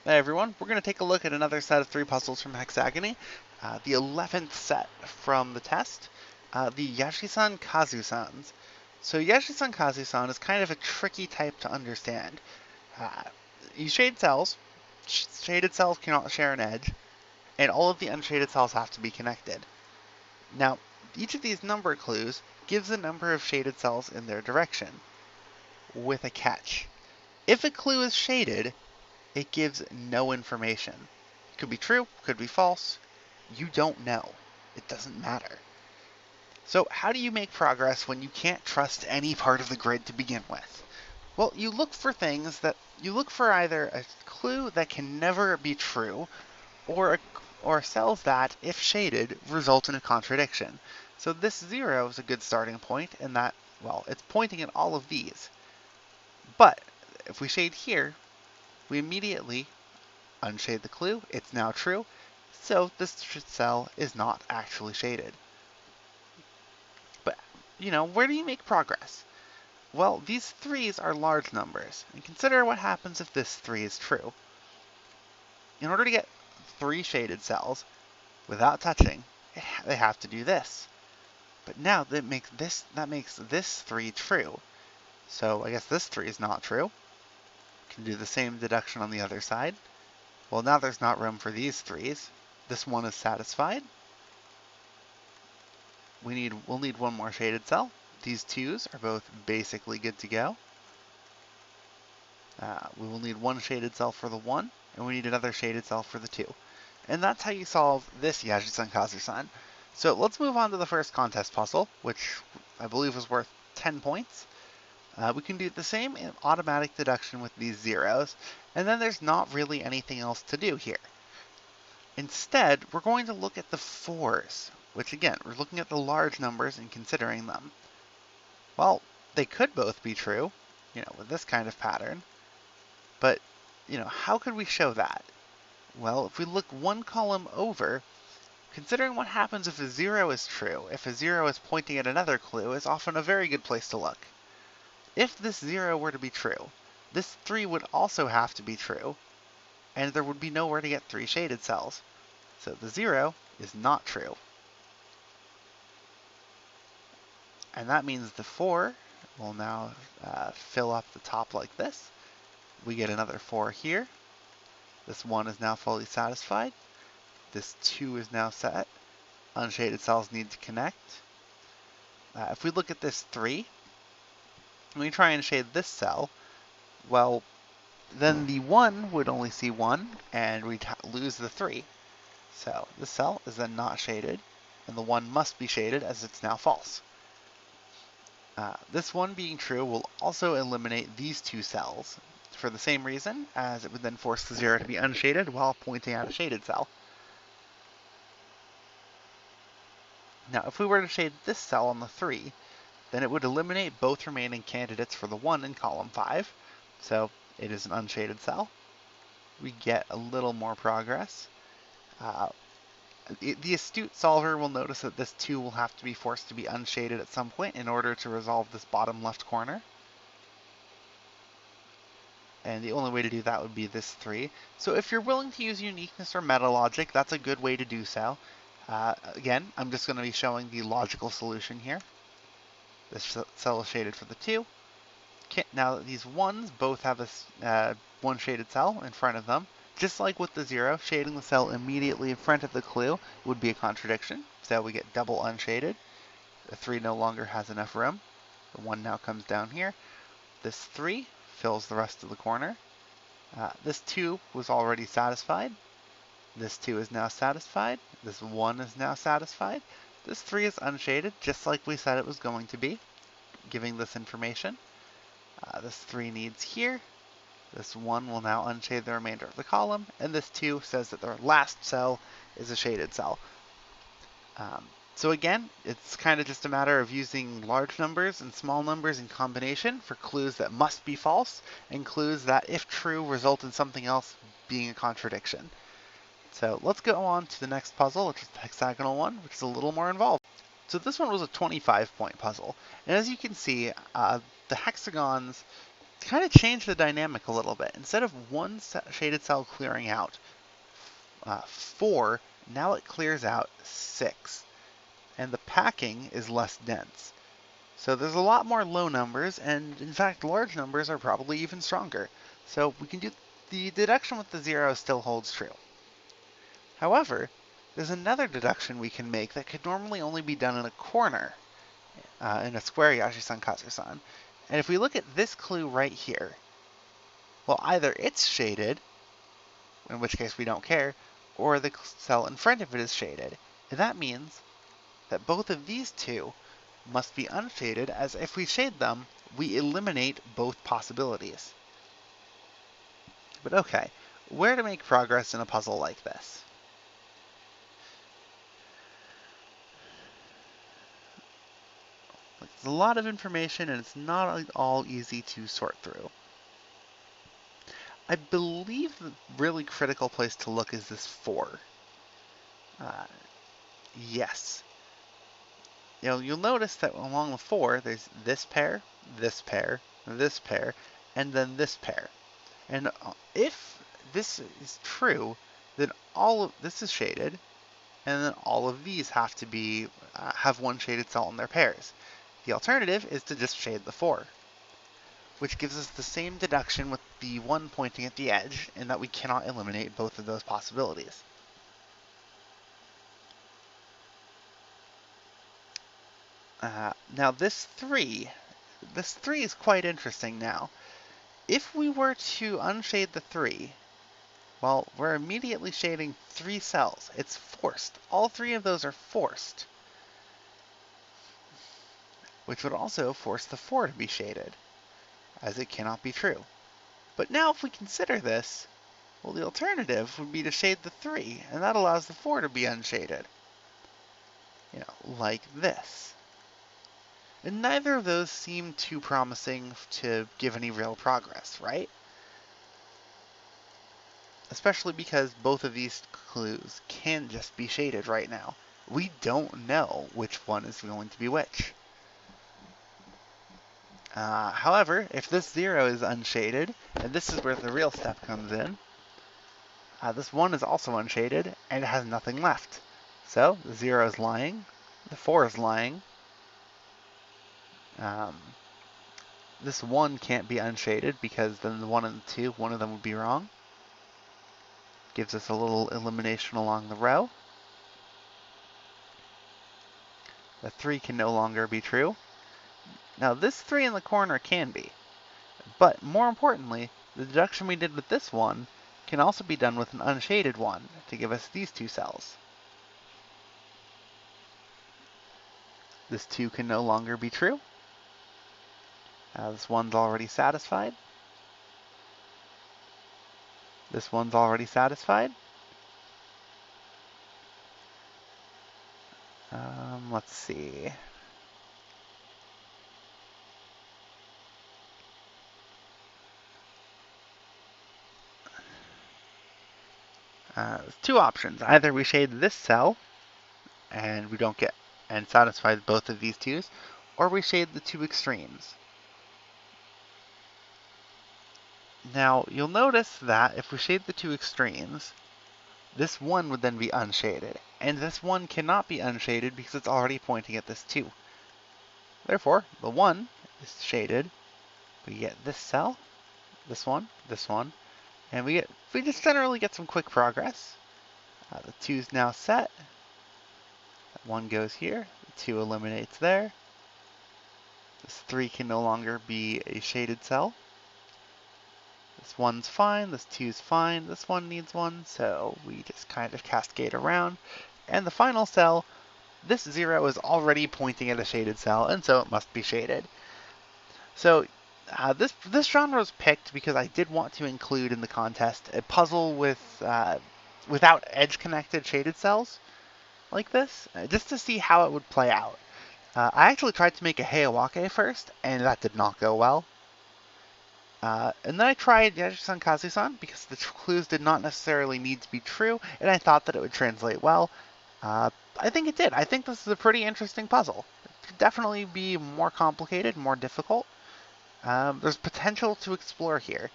Hey everyone, we're going to take a look at another set of 3 puzzles from Hexagony, the 11th set from the test, the Yajisan-Kazusans. So Yajisan-Kazusan is kind of a tricky type to understand. Uh, you shade cells, shaded cells cannot share an edge, and all of the unshaded cells have to be connected. Now, each of these number clues gives a number of shaded cells in their direction, with a catch. If a clue is shaded, it gives no information. It could be true, could be false. You don't know. It doesn't matter. So how do you make progress when you can't trust any part of the grid to begin with? Well, you look for either a clue that can never be true, or cells that, if shaded, result in a contradiction. So this 0 is a good starting point in that, well, it's pointing at all of these. But if we shade here, we immediately unshade the clue, it's now true, so this cell is not actually shaded. But, where do you make progress? Well, these 3's are large numbers, and consider what happens if this 3 is true. In order to get 3 shaded cells without touching, they have to do this. But now that makes this 3 true. So I guess this 3 is not true. Can do the same deduction on the other side. Well, now there's not room for these 3's. This one is satisfied. We'll need one more shaded cell. These 2's are both basically good to go. We will need one shaded cell for the 1, and we need another shaded cell for the 2. And that's how you solve this Yajisan-Kazusan. So let's move on to the first contest puzzle, which I believe was worth 10 points. We can do the same in automatic deduction with these 0's, and then there's not really anything else to do here. Instead, we're going to look at the 4's, which again, we're looking at the large numbers and considering them. Well, they could both be true, with this kind of pattern. But, how could we show that? Well, if we look one column over, considering what happens if a 0 is true, if a 0 is pointing at another clue, is often a very good place to look. If this 0 were to be true, this 3 would also have to be true, and there would be nowhere to get 3 shaded cells. So the 0 is not true. And that means the 4 will now fill up the top like this. We get another 4 here. This 1 is now fully satisfied. This 2 is now set. Unshaded cells need to connect. If we look at this 3, and we try and shade this cell, well, then the 1 would only see 1, and we'd lose the 3. So this cell is then not shaded, and the 1 must be shaded as it's now false. This 1 being true will also eliminate these 2 cells for the same reason, as it would then force the 0 to be unshaded while pointing at a shaded cell. Now, if we were to shade this cell on the 3, then it would eliminate both remaining candidates for the 1 in column 5, so it is an unshaded cell. We get a little more progress. The astute solver will notice that this 2 will have to be forced to be unshaded at some point in order to resolve this bottom left corner. And the only way to do that would be this 3. So if you're willing to use uniqueness or meta logic, that's a good way to do so. Again, I'm just going to be showing the logical solution here. This cell is shaded for the 2. Now these 1's both have a one shaded cell in front of them. Just like with the 0, shading the cell immediately in front of the clue would be a contradiction. So we get double unshaded. The 3 no longer has enough room. The 1 now comes down here. This 3 fills the rest of the corner. This 2 was already satisfied. This 2 is now satisfied. This 1 is now satisfied. This 3 is unshaded, just like we said it was going to be, giving this information. This 3 needs here. This 1 will now unshade the remainder of the column, and this 2 says that the last cell is a shaded cell. So again, it's kind of just a matter of using large numbers and small numbers in combination for clues that must be false, and clues that, if true, result in something else being a contradiction. So let's go on to the next puzzle, which is the hexagonal one, which is a little more involved. So this one was a 25-point puzzle, and as you can see, the hexagons kind of changed the dynamic a little bit. Instead of one shaded cell clearing out 4, now it clears out 6. And the packing is less dense. So there's a lot more low numbers, and in fact large numbers are probably even stronger. So we can do the deduction with the 0 still holds true. However, there's another deduction we can make that could normally only be done in a corner, in a square Yajisan-Kazusan. And if we look at this clue right here, well, either it's shaded, in which case we don't care, or the cell in front of it is shaded. And that means that both of these two must be unshaded, as if we shade them, we eliminate both possibilities. But okay, where to make progress in a puzzle like this? It's a lot of information, and it's not all easy to sort through. I believe the really critical place to look is this 4. Yes. You'll notice that along the 4, there's this pair, this pair, this pair, and then this pair. And if this is true, then all of this is shaded, and then all of these have to be have one shaded cell in their pairs. The alternative is to just shade the 4, which gives us the same deduction with the 1 pointing at the edge, in that we cannot eliminate both of those possibilities. Now this 3 is quite interesting now. If we were to unshade the 3, well, we're immediately shading 3 cells. It's forced. All 3 of those are forced, which would also force the 4 to be shaded, as it cannot be true. But now if we consider this, well, the alternative would be to shade the 3, and that allows the 4 to be unshaded. Like this. And neither of those seem too promising to give any real progress, right? Especially because both of these clues can just be shaded right now. We don't know which one is going to be which. However, if this 0 is unshaded, and this is where the real step comes in, this 1 is also unshaded, and it has nothing left. So, the 0 is lying, the 4 is lying, this 1 can't be unshaded because then the 1 and the 2, one of them would be wrong. Gives us a little elimination along the row. The 3 can no longer be true. Now this 3 in the corner can be, but more importantly, the deduction we did with this 1 can also be done with an unshaded 1 to give us these 2 cells. This 2 can no longer be true. This 1's already satisfied. This 1's already satisfied. Let's see. There's 2 options. Either we shade this cell, and we don't get and satisfy both of these 2's, or we shade the 2 extremes. Now, you'll notice that if we shade the 2 extremes, this 1 would then be unshaded, and this 1 cannot be unshaded because it's already pointing at this 2. Therefore, the 1 is shaded. We get this cell, this one, and we just generally get some quick progress. The 2 is now set. That 1 goes here, the 2 eliminates there. This 3 can no longer be a shaded cell. This 1's fine, this 2's fine, this 1 needs 1, so we just kind of cascade around. And the final cell, this 0 is already pointing at a shaded cell, and so it must be shaded. So this genre was picked because I did want to include in the contest a puzzle with without edge-connected shaded cells like this, just to see how it would play out. I actually tried to make a Hexagony first, and that did not go well. And then I tried Yajisan-Kazusan because the clues did not necessarily need to be true, and I thought that it would translate well. I think it did. I think this is a pretty interesting puzzle. It could definitely be more complicated, more difficult. there's potential to explore here.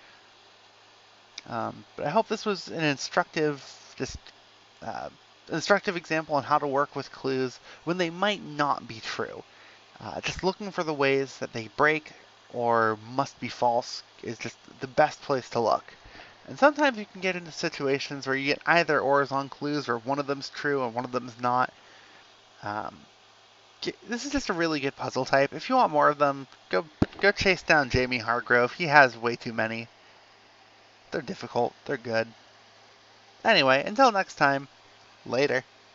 But I hope this was an instructive example on how to work with clues when they might not be true. Just looking for the ways that they break or must be false is just the best place to look. And sometimes you can get into situations where you get either ors on clues, or one of them's true and one of them's not. Um, this is just a really good puzzle type. If you want more of them, go chase down Jamie Hargrove. He has way too many. They're difficult. They're good. Anyway, until next time, later.